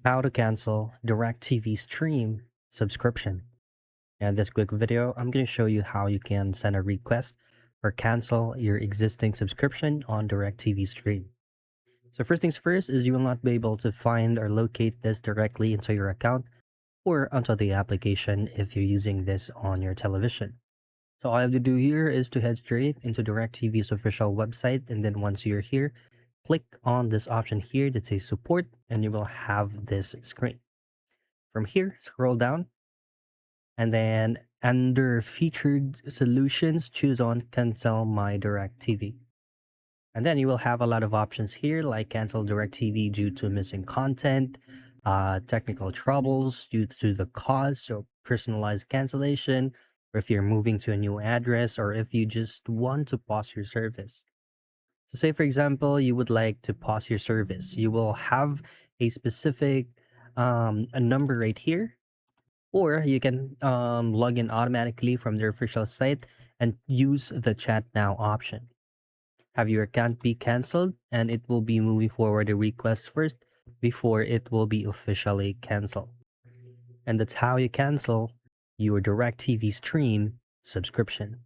How to cancel Directv stream subscription. In this quick video, I'm going to show you how you can send a request or cancel your existing subscription on Directv stream. So first things first is you will not be able to find or locate this directly into your account or onto the application if you're using this on your television. So all I have to do here is to head straight into Directv's official website, and then once you're here, click on this option here that says support and you will have this screen. From here, scroll down and then under featured solutions, choose on cancel my Directv. And then you will have a lot of options here like cancel Directv due to missing content, technical troubles due to the cause, so personalized cancellation, or if you're moving to a new address, or if you just want to pause your service. So say for example, you would like to pause your service. You will have a specific a number right here, or you can log in automatically from their official site and use the chat now option. Have your account be cancelled, and it will be moving forward a request first before it will be officially cancelled. And that's how you cancel your DirecTV stream subscription.